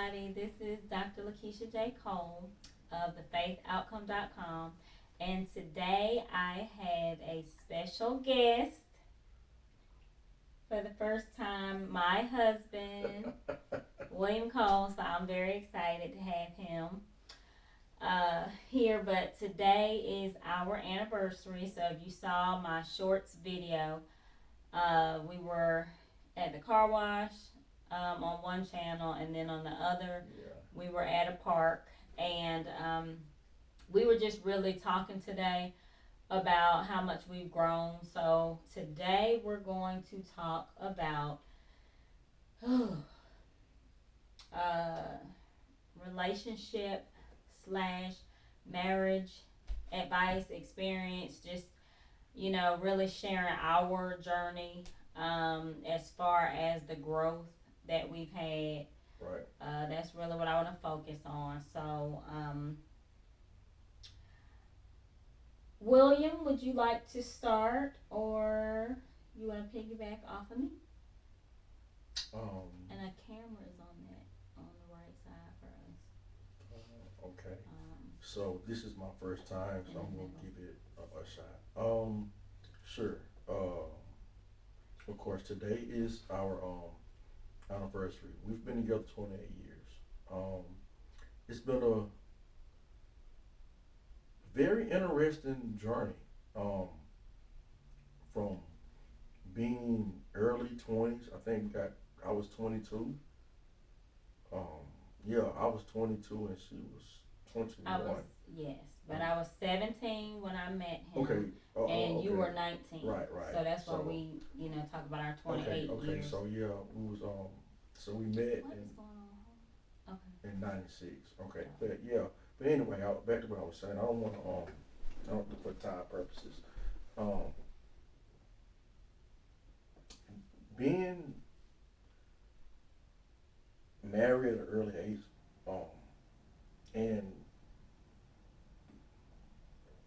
everybody. This is Dr. Lakeisha J. Cole of thefaithoutcome.com. And today I have a special guest for the first time, my husband, William Cole. So I'm very excited to have him here. But today is our anniversary. So if you saw my shorts video, we were at the car wash on one channel, and then on the other, we were at a park, and we were just really talking today about how much we've grown. So today we're going to talk about relationship slash marriage advice, experience, just really sharing our journey as far as the growth that we've had. Right. That's really what I want to focus on. So, William, would you like to start, or you want to piggyback off of me? And a camera is on the right side for us. Okay. So this is my first time, so I'm gonna give it a shot. Sure. Of course, today is our anniversary. We've been together 28 years. It's been a very interesting journey. From being early 20s, I think I was 22. I was 22 and she was 21. But I was 17 when I met him. Okay. And you were 19. Right. So that's why we, talk about our 28 okay. years. So we was so we met What is going on? Okay. in '96. Okay. But anyway, back to what I was saying. I don't want to for time purposes. Being married at an early age, and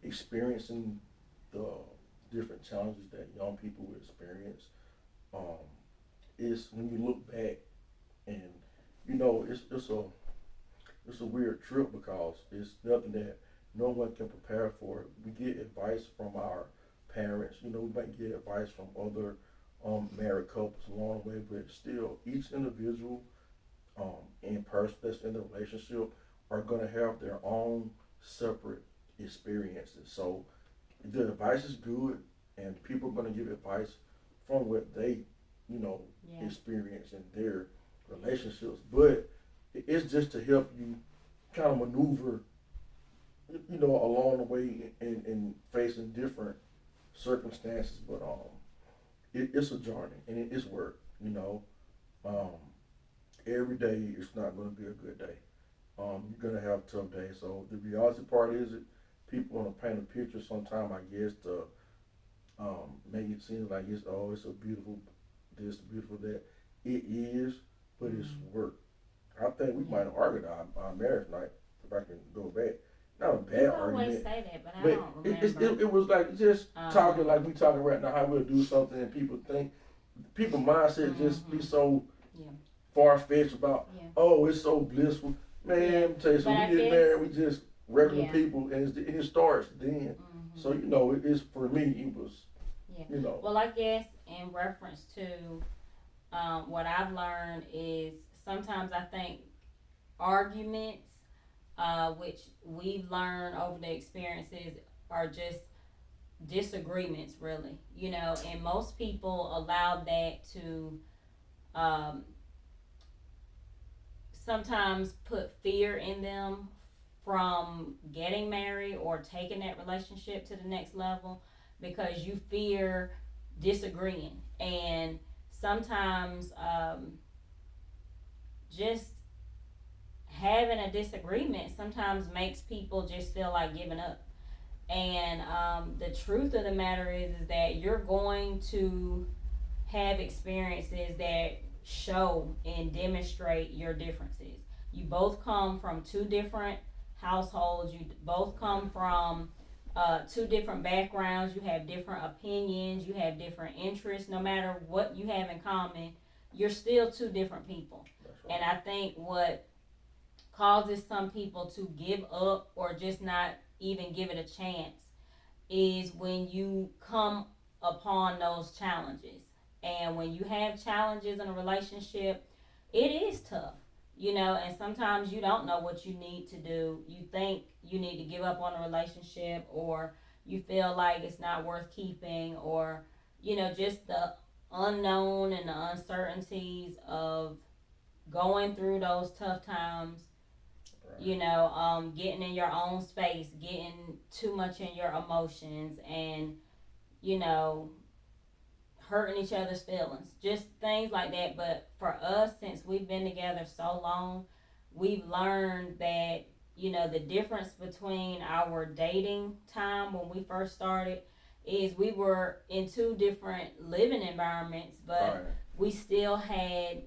experiencing the different challenges that young people would experience, is when you look back, and it's a weird trip because it's nothing that no one can prepare for. We get advice from our parents, we might get advice from other married couples along the way, but still each individual and person that's in the relationship are going to have their own separate experiences. So the advice is good, and people are going to give advice from what they experience in their relationships, but it's just to help you kind of maneuver along the way in facing different circumstances. But it's a journey, and it's work. Every day it's not going to be a good day. You're going to have tough days. So the reality part is that people want to paint a picture sometimes, I guess, to make it seem like it's a beautiful this, beautiful that. It is, but it's work. I think we might have argued our marriage night, if I can go back. Not a bad argument. You always say that, but I don't remember. It was like just talking like we talking right now, how we'll do something, and people mindset just be so far-fetched about, it's so blissful. Man, let me tell you something, we get married, we just regular people, and it starts then. So, it's, for me, it was, Well, I guess in reference to what I've learned is sometimes I think arguments, which we've learned over the experiences, are just disagreements, really, and most people allow that to sometimes put fear in them from getting married or taking that relationship to the next level, because you fear disagreeing. And sometimes just having a disagreement sometimes makes people just feel like giving up. And the truth of the matter is that you're going to have experiences that show and demonstrate your differences. You both come from two different households. You both come from two different backgrounds. You have different opinions. You have different interests. No matter what you have in common, you're still two different people. That's right. And I think what causes some people to give up or just not even give it a chance is when you come upon those challenges. And when you have challenges in a relationship, it is tough, and sometimes you don't know what you need to do. You think you need to give up on a relationship, or you feel like it's not worth keeping, or, just the unknown and the uncertainties of going through those tough times, Right. getting in your own space, getting too much in your emotions, and, you know, hurting each other's feelings, just things like that. But for us, since we've been together so long, we've learned that, the difference between our dating time when we first started is we were in two different living environments, but Right. we still had,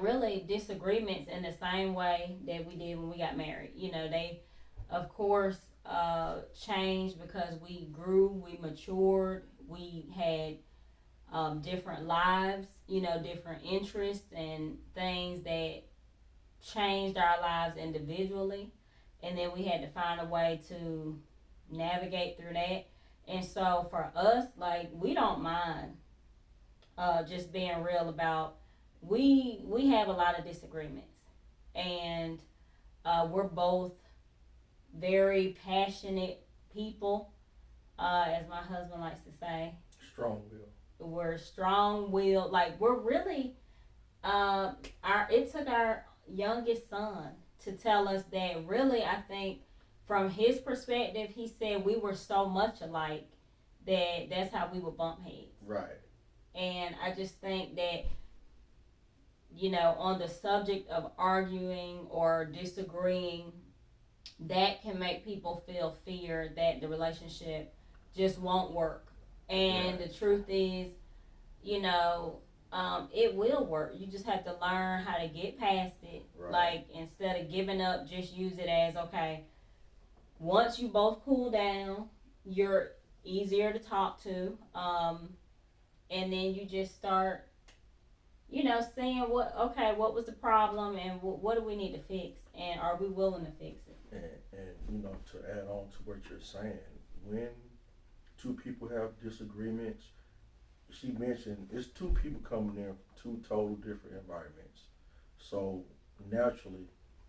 really disagreements in the same way that we did when we got married. They, of course, changed because we grew, we matured, we had different lives, different interests and things that changed our lives individually. And then we had to find a way to navigate through that. And so for us, like, we don't mind just being real about we have a lot of disagreements, and we're both very passionate people, as my husband likes to say. Strong will. We're strong willed. Like, we're really our it took our youngest son to tell us that, really, I think from his perspective, he said we were so much alike that that's how we would bump heads. Right. And I just think that, on the subject of arguing or disagreeing, that can make people feel fear that the relationship just won't work. And Right. the truth is, it will work. You just have to learn how to get past it. Right. Like, instead of giving up, just use it as, okay, once you both cool down, you're easier to talk to. And then you just start, seeing what was the problem, and what do we need to fix, and are we willing to fix it? And to add on to what you're saying, when two people have disagreements, she mentioned it's two people coming in from two total different environments. So naturally,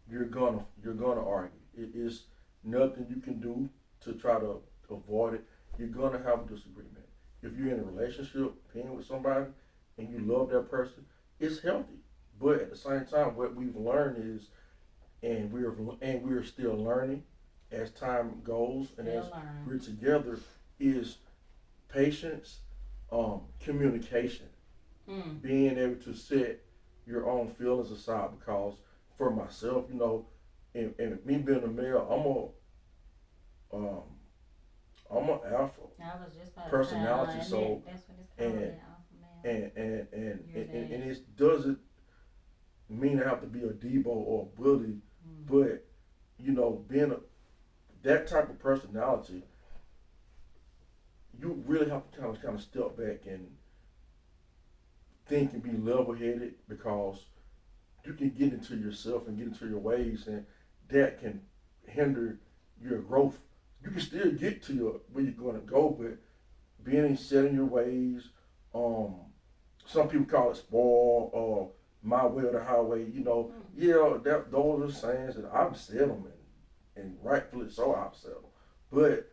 you're gonna argue. It is nothing you can do to try to avoid it. You're gonna have a disagreement. If you're in a relationship, being with somebody, and you love that person, it's healthy. But at the same time, what we've learned is, and we're still learning as time goes, and as Still we're learn. together, is patience, communication, Mm. being able to set your own feelings aside. Because for myself, and me being a male, um, I'm an alpha I was just about to say, personality. and So that's what it's called, and an alpha male. and it doesn't mean I have to be a Debo or a bully, Mm. but being that type of personality, you really have to kind of step back and think and be level headed, because you can get into yourself and get into your ways, and that can hinder your growth. You can still get to where you're going to go, but being set in your ways, um, some people call it spoil or my way or the highway. Mm. Yeah, those are sayings that I've said them, and rightfully so I've said them. But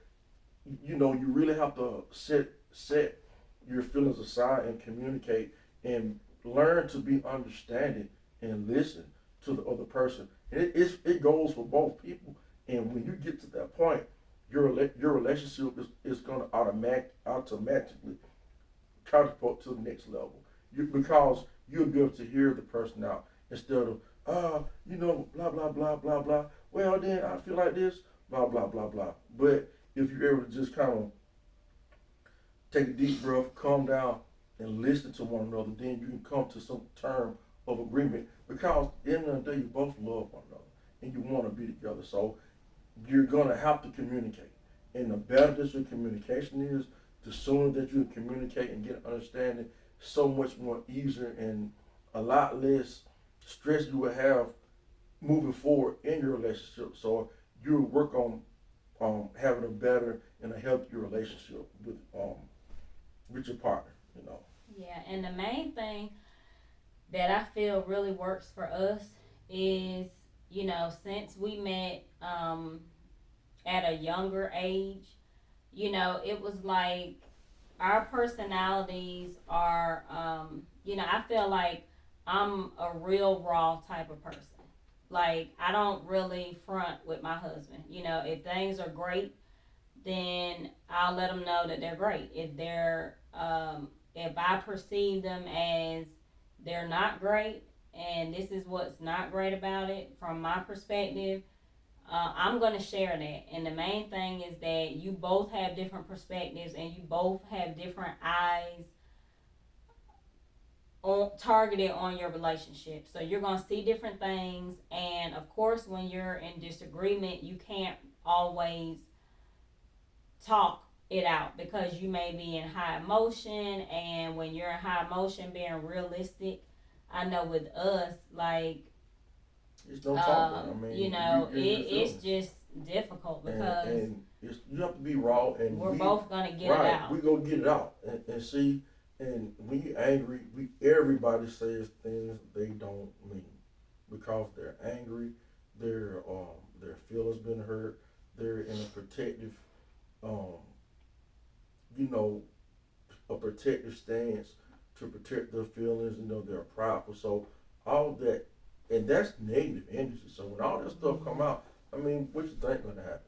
you really have to set your feelings aside and communicate, and learn to be understanding and listen to the other person. And it goes for both people. And when you get to that point, your relationship is going to automatically catapult to the next level. Because you'll be able to hear the person out, instead of blah blah blah blah blah. Well, then I feel like this, blah blah blah blah. But if you're able to just kind of take a deep breath, calm down, and listen to one another, then you can come to some term of agreement. Because at the end of the day, you both love one another and you want to be together. So you're gonna have to communicate. And the better that your communication is, the sooner that you communicate and get understanding, so much more easier, and a lot less stress you will have, moving forward in your relationship. So you work on having a better and a healthier relationship with your partner. You know. Yeah, and the main thing that I feel really works for us is, since we met at a younger age, it was like our personalities are, I feel like I'm a real raw type of person. Like, I don't really front with my husband. If things are great, then I'll let them know that they're great. If I perceive them as they're not great, and this is what's not great about it from my perspective, I'm going to share that. And the main thing is that you both have different perspectives and you both have different eyes targeted on your relationship. So you're going to see different things. And of course, when you're in disagreement, you can't always talk it out because you may be in high emotion. And when you're in high emotion, being realistic, I know with us, like, It's no talking. I mean, it's just difficult because and you have to be raw, and we're both gonna get it right. out. We gonna get it out and see. And when you're angry, everybody says things they don't mean because they're angry. Their feelings been hurt. They're in a protective, um, you know, a protective stance to protect their feelings. They're prideful. So all that, and that's negative energy. So when all that stuff come out, I mean, what you think gonna happen?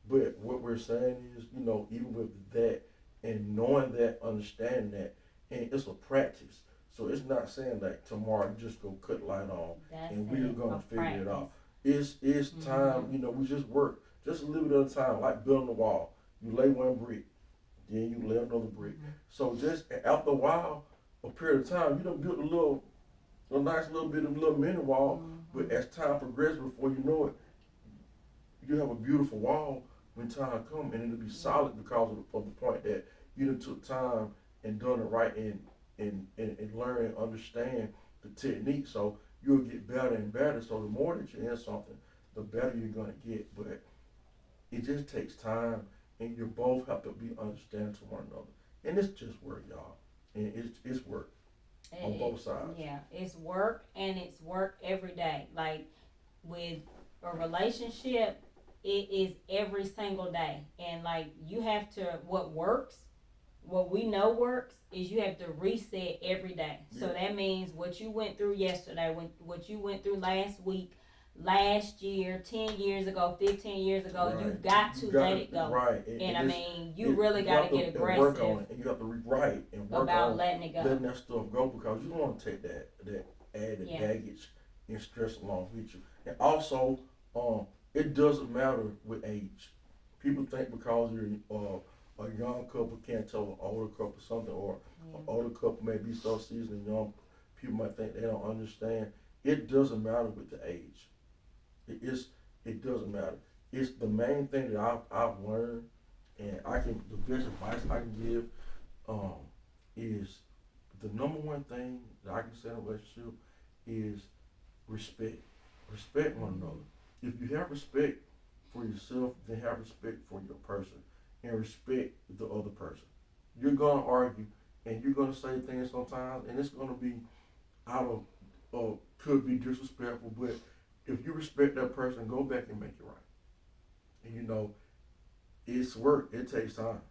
But what we're saying is, even with that and knowing that, understanding that, and it's a practice. So it's not saying like tomorrow you just go cut light on That's and we're it. gonna A figure it practice. out. It's time, we just work just a little bit at a time, like building a wall. You lay one brick, then you lay another brick. So just after a while, a period of time, you done built a nice little bit of little mini wall. But as time progresses, before you know it, you have a beautiful wall when time comes, and it'll be solid because of the point that you done took time and done it right and learn and understand the technique. So you'll get better and better. So the more that you're in something, the better you're gonna get. But it just takes time, and you both have to be understanding to one another. And it's just work, y'all. And it's work on both sides. Yeah, it's work and it's work every day. Like with a relationship, it is every single day. And like you have to, what we know works is you have to reset every day. So Yeah. that means what you went through yesterday, what you went through last week, last year, 10 years ago, 15 years ago, Right. you've got to let it go. Right. And I mean, you it, really you got have to get work on aggressive it, and you have to rewrite and work about on letting it go. letting that stuff go because you don't want to take that added Yeah. baggage and stress along with you. And also, it doesn't matter with age. People think because you're a young couple can't tell an older couple something, or an Yeah. older couple may be so seasoned and young people might think they don't understand. It doesn't matter with the age. It is. It doesn't matter. It's the main thing that I've learned, and the best advice I can give um, is the number one thing that I can say in a relationship is respect. Respect one another. If you have respect for yourself, then have respect for your person and respect the other person. You're gonna argue and you're gonna say things sometimes, and it's gonna be out of could be disrespectful, but if you respect that person, go back and make it right. And it's work. It takes time,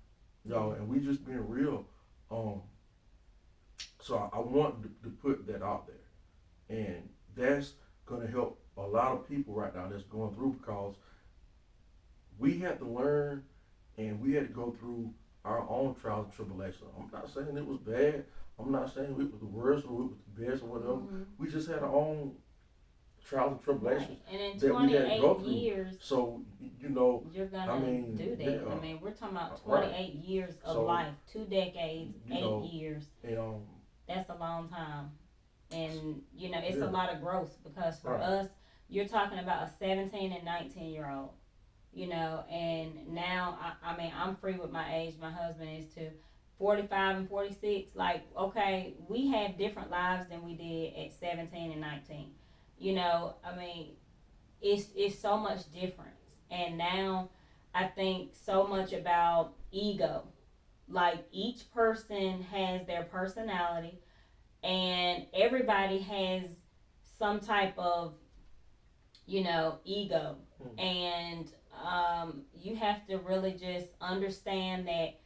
y'all. And we just being real. Um, so I want to put that out there, and that's gonna help a lot of people right now that's going through because we had to learn and we had to go through our own trials and tribulations. I'm not saying it was bad. I'm not saying it was the worst or it was the best or whatever. We just had our own trials and tribulations Right. And in that we had to go 28 through. years, So you're gonna I mean, do that. yeah, I mean, we're talking about right. 28 years of So life, 2 decades, you 8 years. know, That's a long time. And, it's a yeah, lot of growth because for right, us, you're talking about a 17 and 19-year-old, and now, I mean, I'm free with my age. My husband is too. 45 and 46, like, okay, we have different lives than we did at 17 and 19. I mean, it's so much difference. And now I think so much about ego. Like each person has their personality, and everybody has some type of, ego. Mm. And you have to really just understand that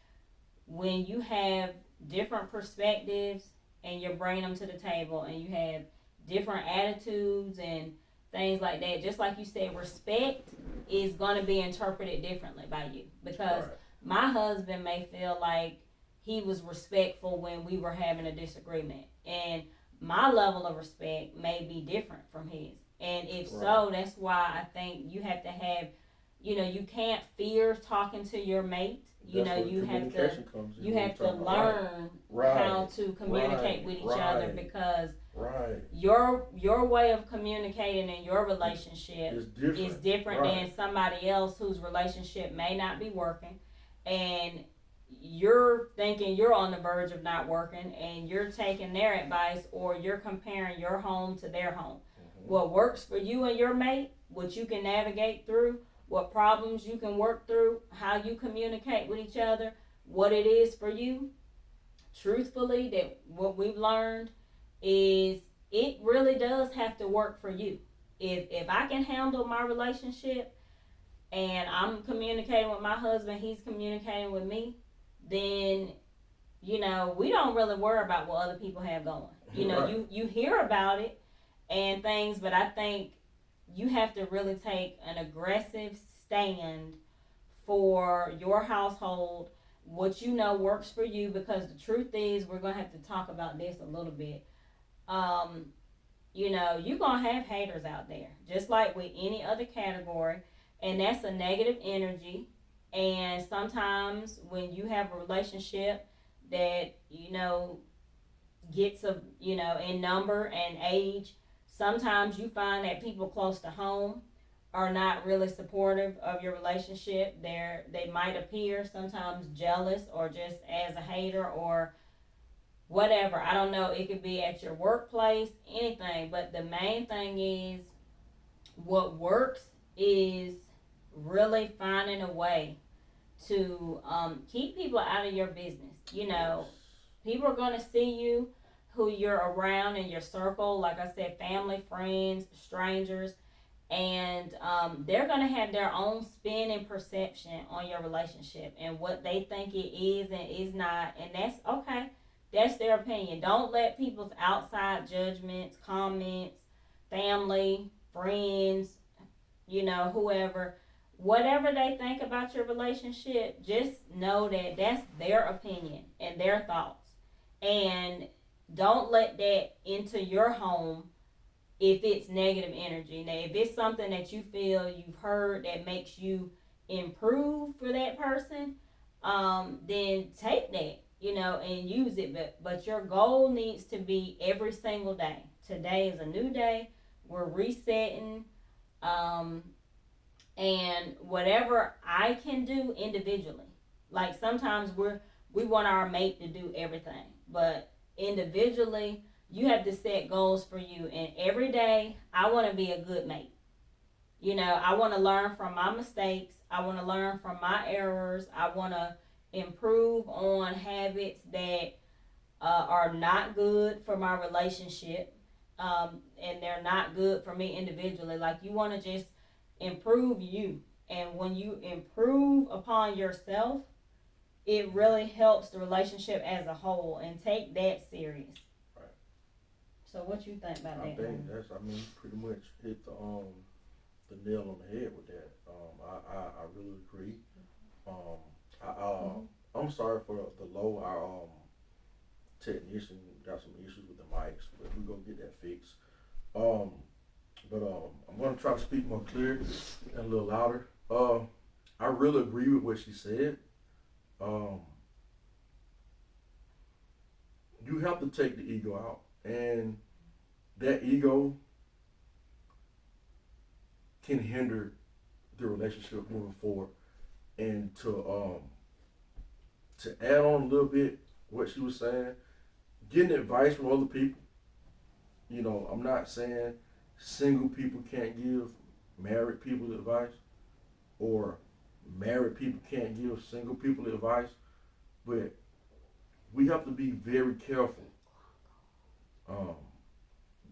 when you have different perspectives and you're bringing them to the table, and you have different attitudes and things like that, just like you said, respect is going to be interpreted differently by you, because Right. my husband may feel like he was respectful when we were having a disagreement, and my level of respect may be different from his. And if Right. so, that's why I think you have to have, you can't fear talking to your mate. That's where You have to communication comes in. you What we have to talking about? Right. learn how Right. to communicate Right. with each other, Right. because Right. your way of communicating in your relationship It's different. is different Right. than somebody else whose relationship may not be working, and you're thinking you're on the verge of not working, and you're taking their advice, or you're comparing your home to their home. Mm-hmm. What works for you and your mate, what you can navigate through, what problems you can work through, how you communicate with each other, what it is for you. Truthfully, that what we've learned is it really does have to work for you. If I can handle my relationship, and I'm communicating with my husband, he's communicating with me, then we don't really worry about what other people have going. Right. You hear about it and things, but I think you have to really take an aggressive stand for your household, what works for you, because the truth is, we're going to have to talk about this a little bit. Um, you're going to have haters out there, just like with any other category, and that's a negative energy. And sometimes when you have a relationship that, gets in number and age, sometimes you find that people close to home are not really supportive of your relationship. They might appear sometimes jealous, or just as a hater, or whatever. I don't know. It could be at your workplace, anything. But the main thing is, what works is really finding a way to keep people out of your business. Yes. People are going to see you, who you're around in your circle, like I said, family, friends, strangers, and they're going to have their own spin and perception on your relationship, and what they think it is and is not, and that's okay. That's their opinion. Don't let people's outside judgments, comments, family, friends, whoever, whatever they think about your relationship, just know that that's their opinion and their thoughts. And don't let that into your home if it's negative energy. Now, if it's something that you feel you've heard that makes you improve for that person, then take that, and use it. But your goal needs to be every single day. Today is a new day. We're resetting. Um, and whatever I can do individually. Like sometimes we want our mate to do everything, but individually you have to set goals for you. And every day I want to be a good mate. I want to learn from my mistakes. I want to learn from my errors. I want to improve on habits that are not good for my relationship, and they're not good for me individually. Like you want to just improve you, and when you improve upon yourself, it really helps the relationship as a whole. And take that serious. Right. So what you think about I that? think that's. I mean, pretty much hit the nail on the head with that. I really agree. Um, I'm sorry for the low. Our technician got some issues with the mics, but we gonna get that fixed. Um, but I'm gonna try to speak more clear and a little louder. I really agree with what she said. Um, you have to take the ego out, and that ego can hinder the relationship moving forward. And to add on a little bit what she was saying, getting advice from other people. I'm not saying single people can't give married people advice, or married people can't give single people advice, but we have to be very careful um,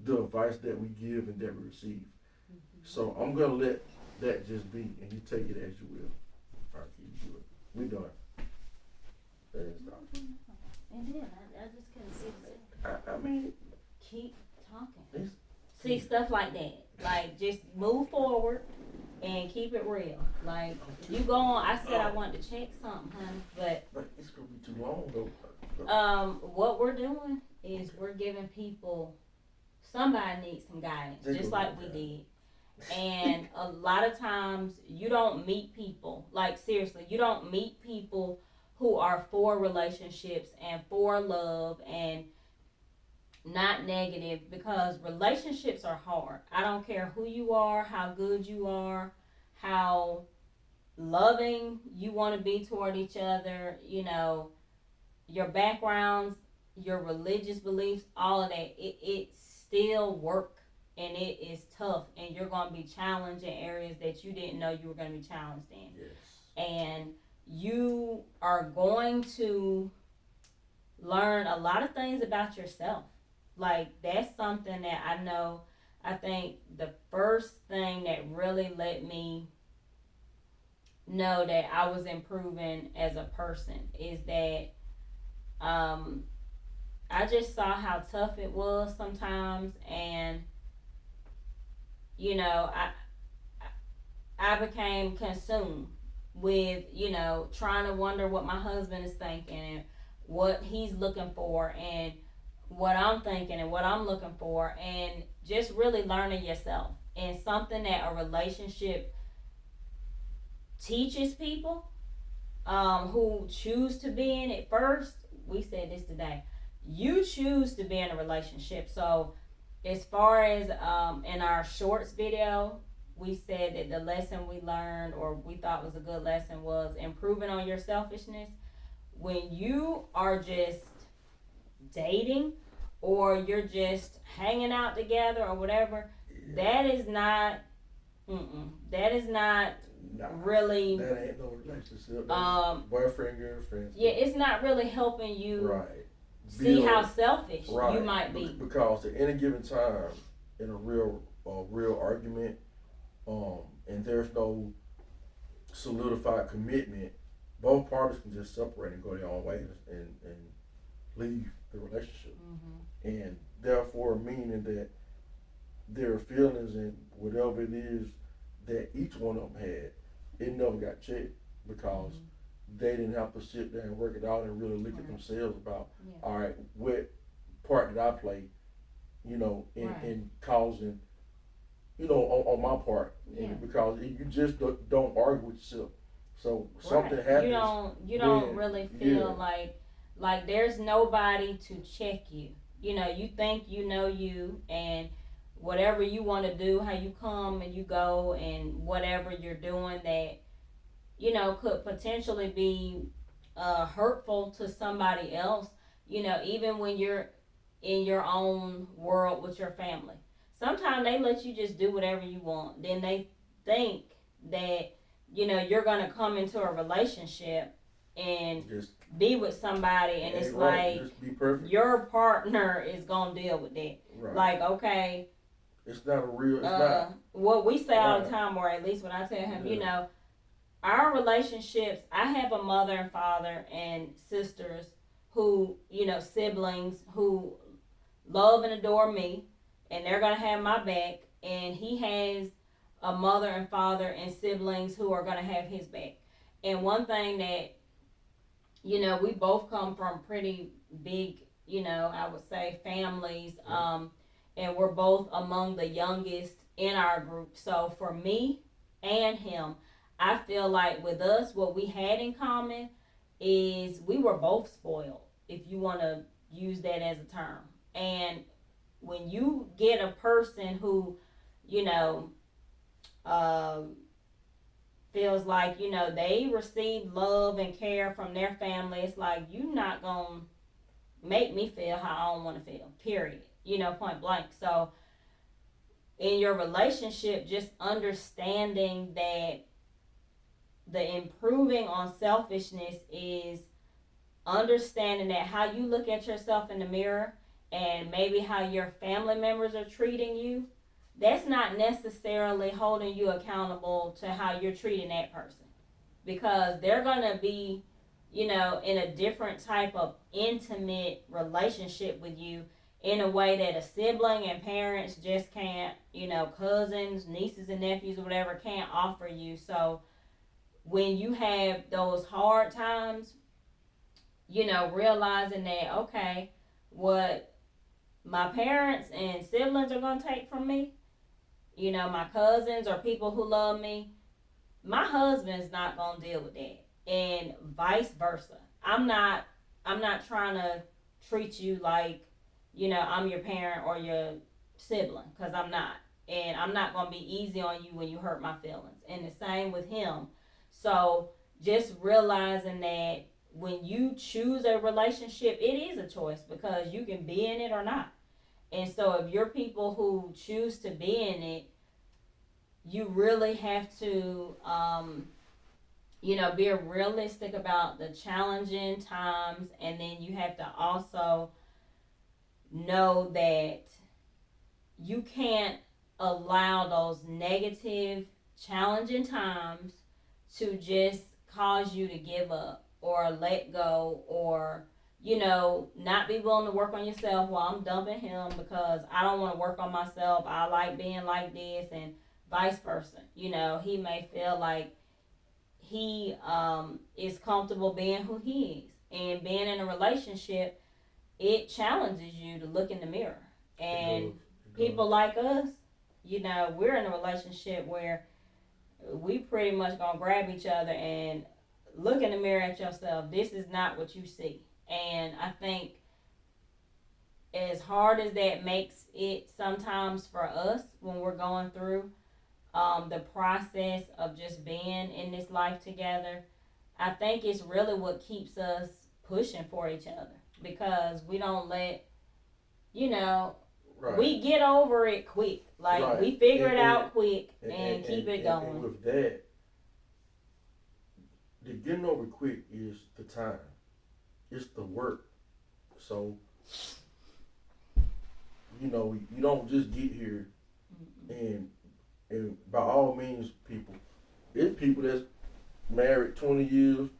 the advice that we give and that we receive. So I'm gonna let that just be, and you take it as you will. All right, keep it. We done. That is done. And then I just couldn't see that. I mean, Keep talking. it's, See stuff like that. Like just move forward and keep it real. Like you go on. I said I wanted to check something, honey, but it's gonna be too long though. what we're doing is we're giving people. Somebody needs some guidance, just like we did. And a lot of times you don't meet people, like seriously, you don't meet people who are for relationships and for love and not negative, because relationships are hard. I don't care who you are, how good you are, how loving you want to be toward each other, your backgrounds, your religious beliefs, all of that. It's still work, and it is tough, and you're going to be challenged in areas that you didn't know you were going to be challenged in. Yes. And you are going to learn a lot of things about yourself. Like, that's something that I know. I think the first thing that really let me know that I was improving as a person is that I just saw how tough it was sometimes, and I became consumed with trying to wonder what my husband is thinking and what he's looking for and what I'm thinking and what I'm looking for, and just really learning yourself. And something that a relationship teaches people who choose to be in it first. We said this today. You choose to be in a relationship. So as far as in our shorts video, we said that the lesson we learned, or we thought was a good lesson, was improving on your selfishness. When you are just dating or you're just hanging out together or whatever, that is not that is not really that ain't no relationship. That's boyfriend, girlfriend. Yeah, it's not really helping you right. See how selfish you might be. Because at any given time in a real argument, and there's no solidified commitment, both parties can just separate and go their own ways and leave the relationship. And therefore meaning that their feelings and whatever it is that each one of them had, it never got checked, because they didn't have to sit there and work it out and really look at themselves about, all right, what part did I play, in causing, on my part, because you just don't argue with yourself. So something happens. You don't really feel like there's nobody to check you. You think you know you, and whatever you want to do, how you come and you go, and whatever you're doing that could potentially be hurtful to somebody else. Even when you're in your own world with your family, sometimes they let you just do whatever you want. Then they think that you're gonna come into a relationship and just be with somebody, and it's like your partner is gonna deal with that. Right. Like, okay, it's not a real. It's not what we say all the time, or at least when I tell him, our relationships. I have a mother and father and sisters who, siblings who love and adore me, and they're gonna have my back. And he has a mother and father and siblings who are gonna have his back. And one thing that we both come from pretty big, I would say, families. And we're both among the youngest in our group. So for me and him, I feel like with us, what we had in common is we were both spoiled, if you want to use that as a term. And when you get a person who, feels like, they receive love and care from their family, it's like, you're not going to make me feel how I don't want to feel, period. Point blank. So in your relationship, just understanding that the improving on selfishness is understanding that how you look at yourself in the mirror and maybe how your family members are treating you, that's not necessarily holding you accountable to how you're treating that person, because they're going to be, in a different type of intimate relationship with you in a way that a sibling and parents just can't, cousins, nieces and nephews or whatever can't offer you. So when you have those hard times, realizing that, okay, what my parents and siblings are going to take from me, my cousins or people who love me, my husband's not going to deal with that. And vice versa. I'm not trying to treat you like, I'm your parent or your sibling, because I'm not. And I'm not going to be easy on you when you hurt my feelings. And the same with him. So just realizing that when you choose a relationship, it is a choice, because you can be in it or not. And so if you're people who choose to be in it, you really have to, be realistic about the challenging times. And then you have to also know that you can't allow those negative, challenging times to just cause you to give up or let go, or not be willing to work on yourself. Well, I'm dumping him because I don't want to work on myself. I like being like this, and vice versa. He may feel like he is comfortable being who he is, and being in a relationship, it challenges you to look in the mirror. And people like us, we're in a relationship where we pretty much gonna grab each other and look in the mirror at yourself. This is not what you see. And I think, as hard as that makes it sometimes for us when we're going through the process of just being in this life together, I think it's really what keeps us pushing for each other, because we don't let, you know, Right. we get over it quick. Like, Right. we figure it out quick and keep it going. And with that, the getting over quick is the time. It's the work. So, you don't just get here and by all means, it's people that's married 20 years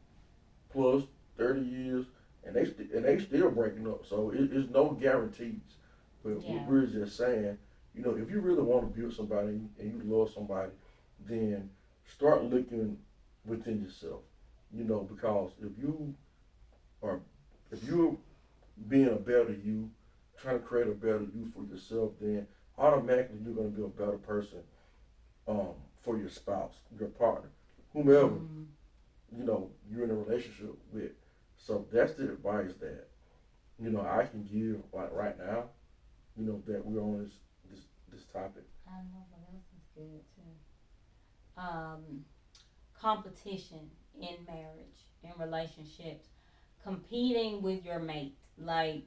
plus 30 years, and they still breaking up. So it's no guarantees. But Yeah. we're just saying, if you really want to build somebody and you love somebody, then start looking within yourself. Because are if you're being a better you, trying to create a better you for yourself, then automatically you're going to be a better person for your spouse, your partner, whomever you're in a relationship with. So that's the advice that I can give, like, right now. That we're on this topic. I know what else is good too. Competition in marriage, in relationships, competing with your mate. Like,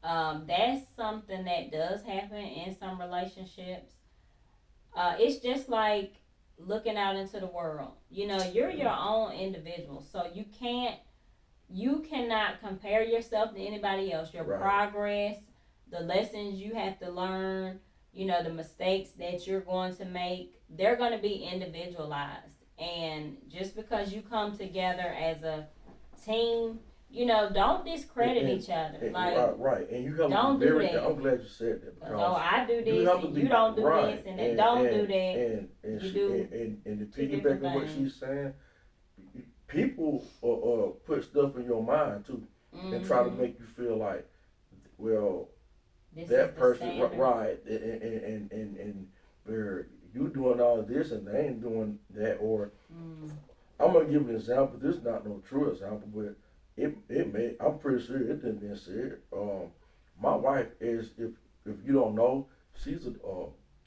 that's something that does happen in some relationships. It's just like looking out into the world. You're your own individual, so you cannot compare yourself to anybody else. Your Right. progress, the lessons you have to learn, the mistakes that you're going to make, they're going to be individualized. And just because you come together as a team, don't discredit each other. Right. And you have don't to be do very. that. I'm glad you said that, because I do this and you don't do right. this, and don't do that. And you she, do and to two piggyback different on what things. she's saying, people put stuff in your mind too, and try to make you feel like, well, This that is the person, standard. right, and they're you doing all of this and they ain't doing that. Or I'm gonna give an example. This is not no true example, but it may. I'm pretty sure it didn't been said. My wife is, if you don't know, she's a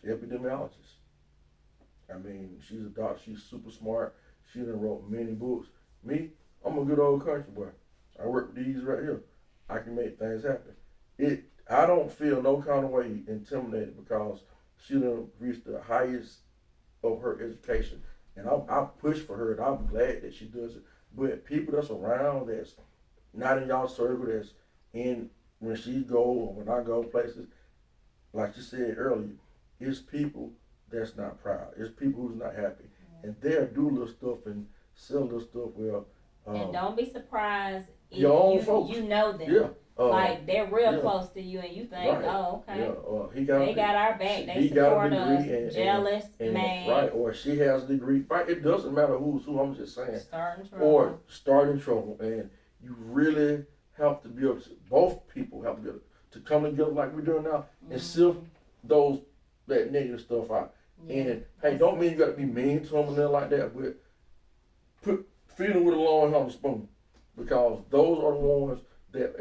epidemiologist. I mean, she's a doctor. She's super smart. She done wrote many books. Me, I'm a good old country boy. I work with these right here. I can make things happen. I don't feel no kind of way intimidated, because She done reached the highest of her education, and I push for her, and I'm glad that she does it. But people that's around, that's not in y'all circle, that's in when she go or when I go places, like you said earlier, it's people that's not proud. It's people who's not happy, and they'll do little stuff and sell little stuff. Well, And don't be surprised if your own you folks, you know them. yeah, Like they're real yeah, close to you and you think, right, oh, yeah. okay. He got They got our back, they he got a support us, degree jealous, and right, mad, or she has a degree. Right, it doesn't matter who's who. I'm just saying, starting or trouble. starting trouble, and you really have to be able to. Both people have to be able to come together like we're doing now and sift those that negative stuff out. Yeah. And hey, don't mean you got to be mean to them and nothing like that, but feed them with a long handle spoon, because those are the ones that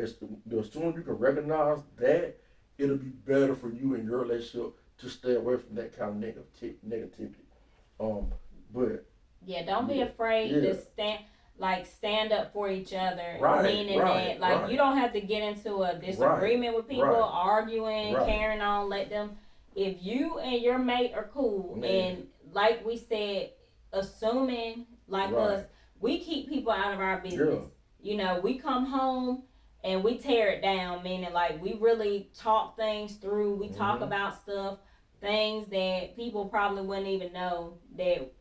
the sooner you can recognize that, it'll be better for you and your relationship to stay away from that kind of negativity. But Yeah, don't be yeah, afraid yeah, to stand up for each other. right, Meaning right, that like right, you don't have to get into a right, disagreement with people, right, arguing, right, carrying on, let them if you and your mate are cool man, and like we said, assuming like us, right, we keep people out of our yeah, business. You know, we come home and we tear it down, meaning like we really talk things through, we talk mm-hmm, about stuff, things that people probably wouldn't even know that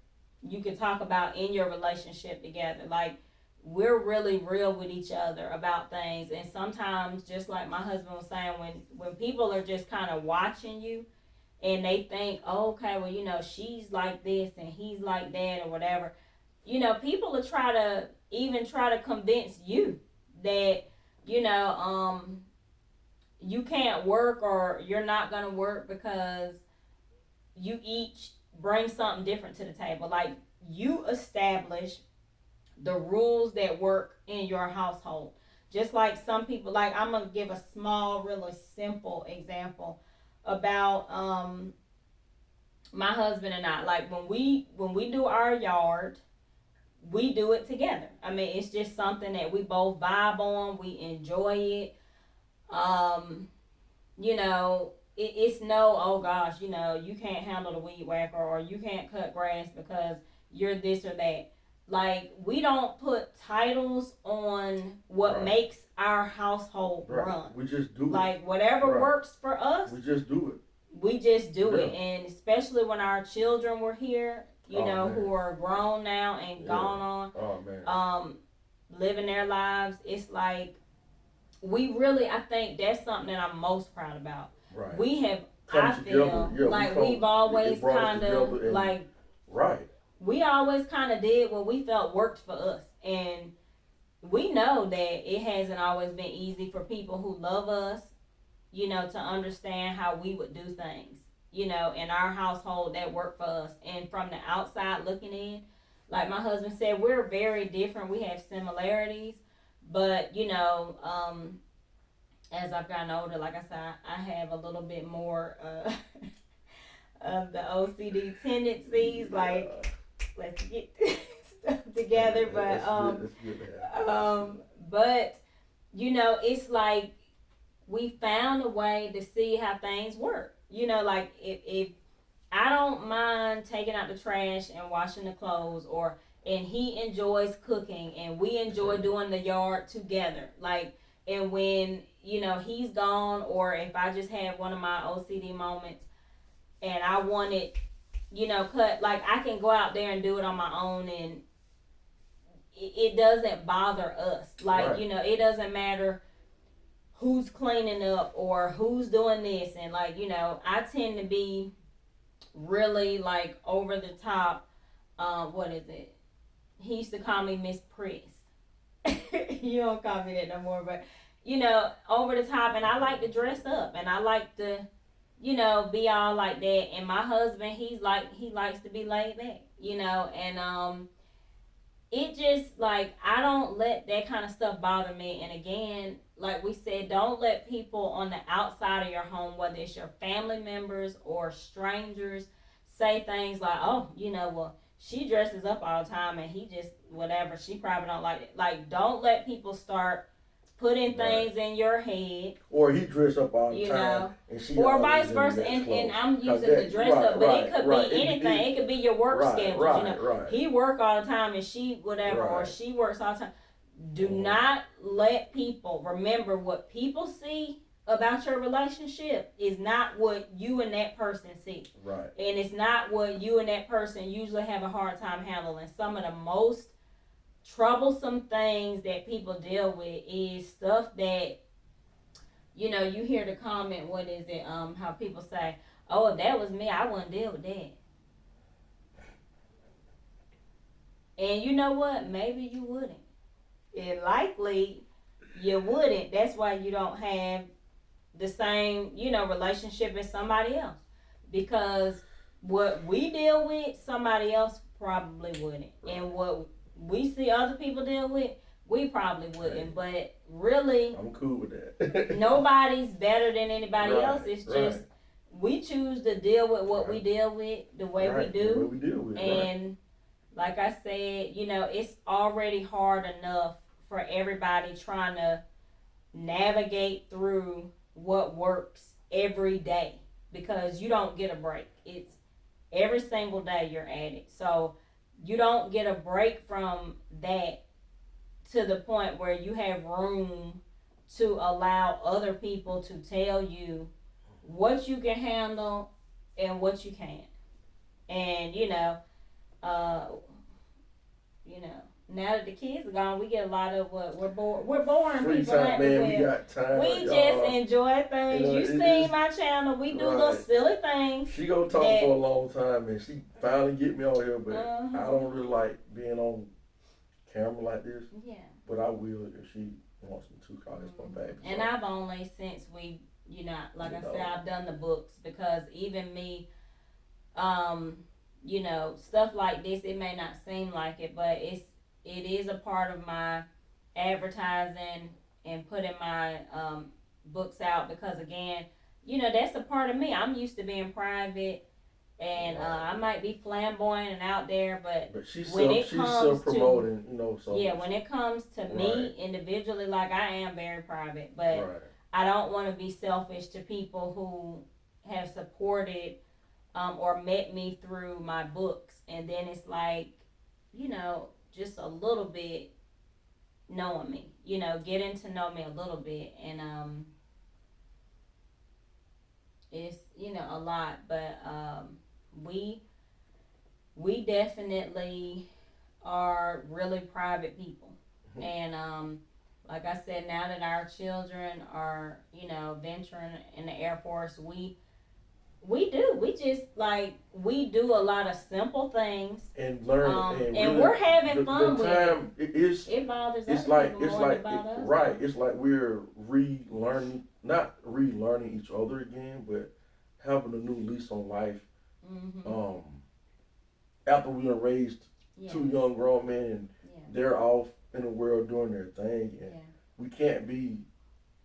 you can talk about in your relationship together. Like we're really real with each other about things, and sometimes, just like my husband was saying, when people are just kind of watching you and they think, oh, okay, well, she's like this and he's like that or whatever. People will try to convince you that you know you can't work or you're not gonna work because you each bring something different to the table. Like you establish the rules that work in your household. Just like some people, like I'm gonna give a small, really simple example about my husband and I. Like when we do our yard, we do it together. I mean, it's just something that we both vibe on. We enjoy it. Um, it's no, oh gosh, you can't handle the weed whacker or you can't cut grass because you're this or that. Like, we don't put titles on what right, makes our household right. run. We just do it. Like, whatever Right. works for us, We just do it. we just do Yeah. it. And especially when our children were here, Oh who man. are grown now and Yeah. gone on, Oh man. living their lives, it's like, we really, I think that's something that I'm most proud about. Right. We have, Come I together. feel Yeah. like It we've always brought us kind of together and like right. we always kind of did what we felt worked for us, and we know that it hasn't always been easy for people who love us, to understand how we would do things, in our household that work for us, and from the outside looking in, like my husband said, we're very different. We have similarities, but as I've gotten older, like I said, I have a little bit more of the OCD tendencies. Yeah. Like, let's get stuff together. But That's good to have. but it's like we found a way to see how things work. Like if I don't mind taking out the trash and washing the clothes, and he enjoys cooking, and we enjoy doing the yard together. Like, and when he's gone, or if I just have one of my OCD moments and I want it, cut, like I can go out there and do it on my own, and it doesn't bother us. Like, Right. It doesn't matter who's cleaning up or who's doing this, and like, I tend to be really like over the top. What is it? He used to call me Miss Priss. You don't call me that no more, but over the top, and I like to dress up, and I like to, be all like that. And my husband, he likes to be laid back, and it just like I don't let that kind of stuff bother me. And again, like we said, don't let people on the outside of your home, whether it's your family members or strangers, say things like, oh, well, she dresses up all the time and he just whatever, she probably don't like it. Like, don't let people start putting Right. things in your head, Or he dress up all the you time know, and she or always vice in the versa. next And clothes. I'm Cause using the that dress up, but it could right. be anything. It could be your work schedules. You know, Right. he work all the time and she whatever, or Right. she works all the time. Do Mhm. not let people remember what people see about your relationship is not what you and that person see. Right. And it's not what you and that person usually have a hard time handling. Some of the most troublesome things that people deal with is stuff that, you know, you hear the comment, what is it, how people say, oh, if that was me, I wouldn't deal with that. And you know what? Maybe you wouldn't. And likely you wouldn't. That's why you don't have the same, you know, relationship as somebody else. Because what we deal with, somebody else probably wouldn't. Right. And what we see other people deal with, we probably wouldn't. Hey, but really, I'm cool with that. nobody's better than anybody Right, else. It's right. just we choose to deal with what we Right. deal with the way we Right, the way do. we deal with it, right. And like I said, you know, it's already hard enough for everybody trying to navigate through what works every day because you don't get a break. It's every single day you're at it. So you don't get a break from that to the point where you have room to allow other people to tell you what you can handle and what you can't. And uh, you know, now that the kids are gone, we get a lot of what we're boring Free people, time, ain't man. we? We got time. We just y'all. enjoy things. You know, You it seen is my channel. We do right. little silly things. She gonna talk that, for a long time, and she finally get me on here, but uh-huh. I don't really like being on camera like this. Yeah. But I will if she wants me to, call this my baby. And so. I've only since we, you know, like You I know. said, I've done the books because even me, you know, stuff like this, it may not seem like it, but it is a part of my advertising and putting my books out because again, you know, that's a part of me. I'm used to being private and I might be flamboyant and out there, but she's when self it comes promoting, you know. So yeah, when it comes to me Right. individually, like I am very private, but right. I don't want to be selfish to people who have supported or met me through my books, and then it's like, you know, just a little bit knowing me, you know, getting to know me a little bit, and it's you know a lot, but we we definitely are really private people, and like I said, now that our children are, you know, venturing in the Air Force, we do. We just like we do a lot of simple things and learn and really, we're having fun the with time it. It bothers it's other like people it's more like than it bothers us. right. It's like we're relearning, not relearning each other again, but having a new lease on life. Mm-hmm. After we were raised Yeah. two young grown men, and Yeah. they're off in the world doing their thing, and Yeah. we can't be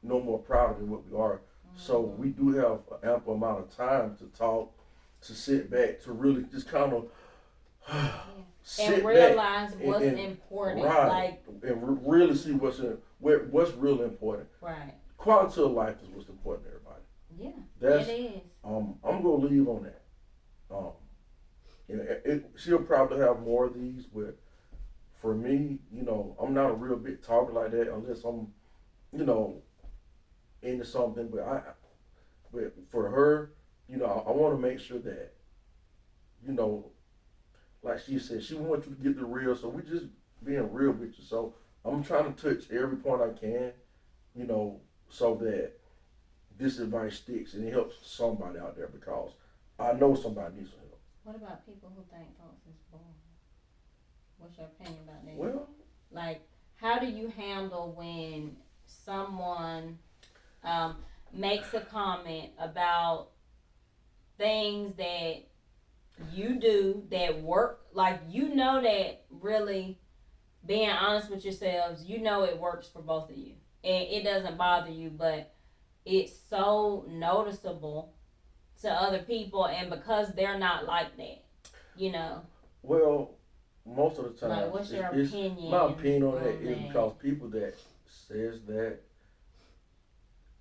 no more proud than what we are. So we do have an ample amount of time to talk, to sit back, to really just kind of sit and realize back what's and important, right, like and really see what's what's really important. right. Quality of life is what's important to everybody. Yeah, That's it is. I'm gonna leave on that. She'll probably have more of these, but for me, you know, I'm not a real big talker like that unless I'm, you know, into something. But for her, you know, I want to make sure that, you know, like she said, she wants you to get the real. So we just being real with you. So I'm trying to touch every point I can, you know, so that this advice sticks and it helps somebody out there because I know somebody needs some help. What about people who think folks is boring? What's your opinion about that? Well, like, how do you handle when someone makes a comment about things that you do that work? Like, you know that really being honest with yourselves, you know it works for both of you, and it doesn't bother you, but it's so noticeable to other people, and because they're not like that, you know. well, most of the time, Like, what's your opinion? my opinion on that on is that? because people that says that,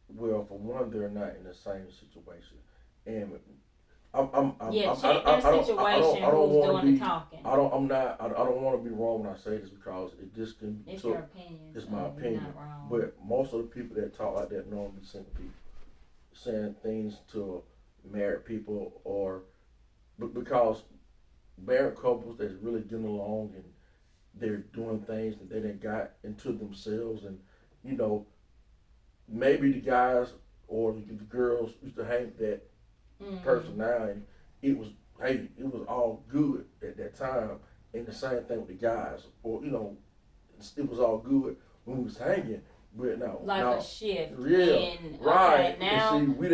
well, for one, they're not in the same situation, and Yeah, check their situation. I don't Who's want to doing the be, talking? I don't want to be wrong when I say this because it just can It's your took, opinion, it's so my you're opinion. not wrong. But most of the people that talk like that normally single people saying things to married people or because married couples that's really getting along and they're doing things that they done got into themselves and you know maybe the guys or the girls used to hang with that person Mm. now and it was hey it was all good at that time and the same thing with the guys or it was all good when we was hanging but Like a now shift. yeah And okay, right and see now we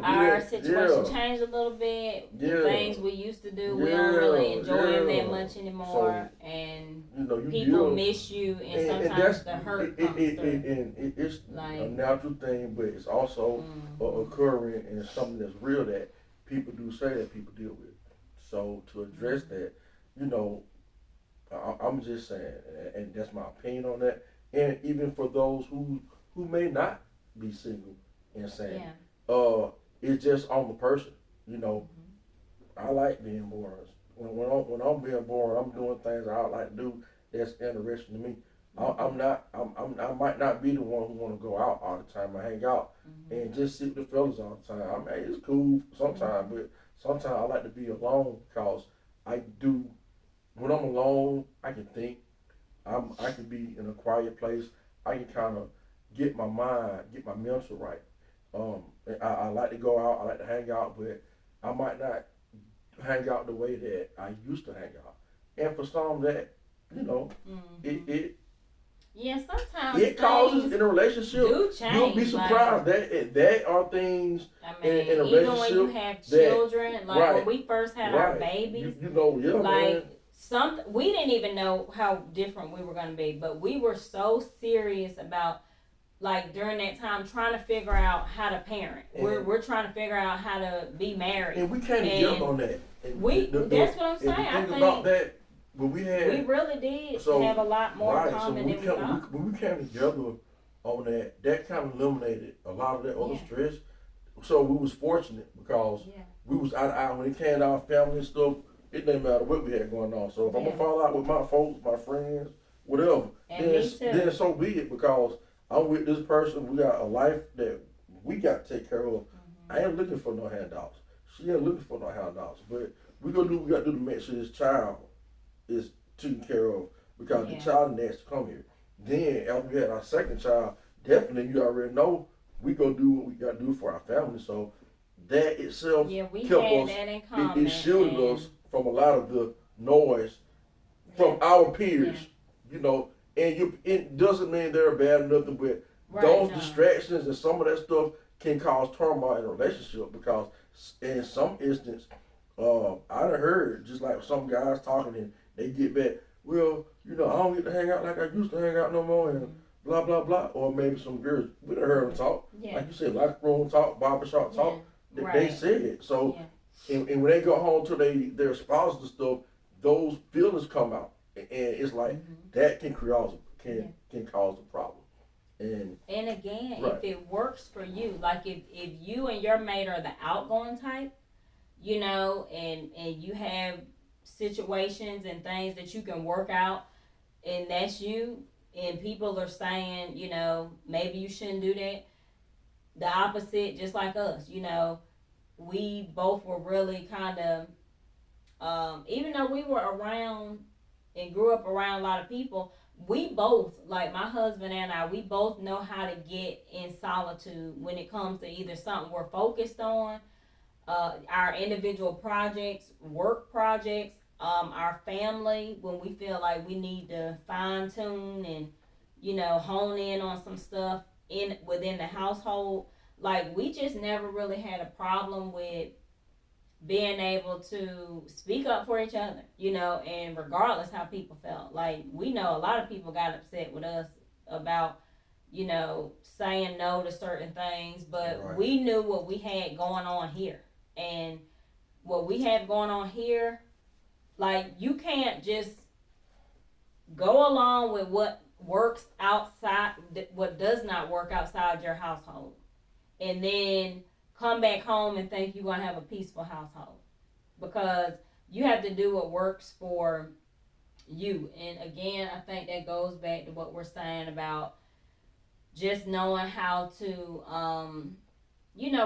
our didn't situation yeah changed a little bit. The yeah things we used to do, we don't really yeah enjoy them that yeah much so anymore. And you people give miss you, and and sometimes that's the hurt comes through. it's a Like, natural thing, but it's also mm-hmm. occurring and something that's real that people do say that people deal with. So to address Mm-hmm. that, you know, I'm just saying, and that's my opinion on that. And even for those who may not be single and saying, Yeah. uh, it's just on the person. You know, Mm-hmm. I like being bored. When I'm being bored, I'm doing things I like to do that's interesting to me. I'm Mm-hmm. not. I might not be the one who want to go out all the time. I hang out Mm-hmm. and just sit with the fellas all the time. I mean, it's cool sometimes, Mm-hmm. but sometimes I like to be alone because I do. When I'm alone, I can think. I can be in a quiet place. I can kind of get my mind, get my mental right. I like to go out. I like to hang out, but I might not hang out the way that I used to hang out. And for some that, you know, it Mm-hmm. it, Yeah, sometimes it causes things in a relationship. do You'll be change. Like, surprised that are things I in mean, a even when you relationship have that children, like when right, we first had our right. babies, You know, yeah, man. like some we didn't even know how different we were going to be, but we were so serious about like during that time trying to figure out how to parent. And We're trying to figure out how to be married, and we came together and on that. And that's what I'm and the saying. I thing about think that, when we we had really did so have a lot more right, so common than we thought. when we came together on that, that kind of eliminated a lot of that other Yeah, stress. So we was fortunate because yeah, we was out of eye when it came to our family and stuff. It didn't matter what we had going on. So if I'm yeah. gonna fall out with my folks, my friends, whatever, And me too. then so be it because I'm with this person. We got a life that we got to take care of. Mm-hmm. I ain't looking for no handouts. She ain't looking for no handouts. But we gonna do what we got to do to make sure this child is taken care of because the Yeah. child needs to come here. Then after we had our second child, definitely you already know we gonna do what we got to do for our family. So that itself Yeah, we kept had us. that in common, It shielded and us from a lot of the noise yeah, from our yeah, peers. You know, and it doesn't mean they're bad or nothing, but right, those no, distractions and some of that stuff can cause turmoil in a relationship because in some instance, I done heard just like some guys talking and they get back, well, I don't get to hang out like I used to hang out no more and mm-hmm. blah blah blah. Or maybe some girls we done heard them talk, Yeah, like you said, locker room talk, barbershop yeah, talk. They right, said it. So yeah, and when they go home to their spouses and stuff, those feelings come out, and it's like mm-hmm. that can cause Yeah. can cause a problem. And And again, right, if it works for you, like if you and your mate are the outgoing type, and you have situations and things that you can work out, and that's you, and people are saying, maybe you shouldn't do that. The opposite, just like us, we both were really kind of, even though we were around and grew up around a lot of people, we both, like my husband and I, we both know how to get in solitude when it comes to either something we're focused on, our individual projects, work projects, our family, when we feel like we need to fine tune and, hone in on some stuff within the household. Like we just never really had a problem with being able to speak up for each other, and regardless how people felt. Like we know a lot of people got upset with us about, saying no to certain things, but right, we knew what we had going on here. And what we have going on here, like you can't just go along with what works outside, what does not work outside your household, and then come back home and think you're gonna have a peaceful household, because you have to do what works for you. And again, I think that goes back to what we're saying about just knowing how to,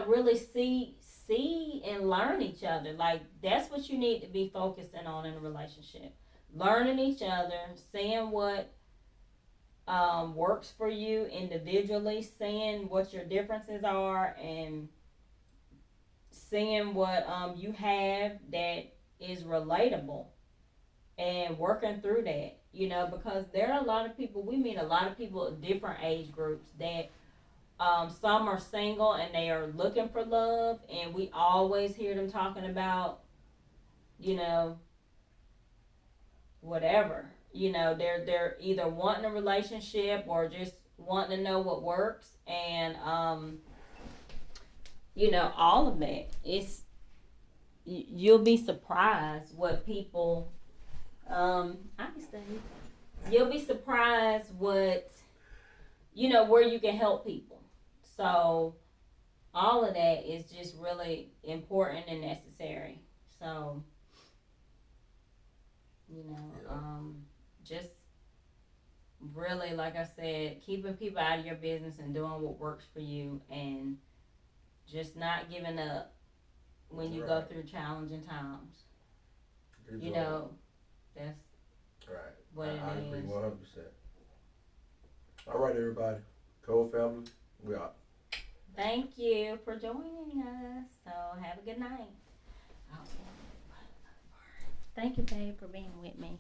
really see and learn each other. Like, that's what you need to be focusing on in a relationship. Learning each other, seeing what works for you individually, seeing what your differences are, and seeing what you have that is relatable, and working through that. Because there are a lot of people, we meet a lot of people of different age groups that some are single and they are looking for love, and we always hear them talking about, you know, whatever. They're either wanting a relationship or just wanting to know what works, and all of that. You'll be surprised what people. I understand. You'll be surprised what where you can help people. So all of that is just really important and necessary. So just really, like I said, keeping people out of your business and doing what works for you, and just not giving up when you go through challenging times. Good You job. know, that's Right. what it I agree is. 100%. All right, everybody. Co family, we out. Thank you for joining us. So have a good night. Oh, thank you, babe, for being with me.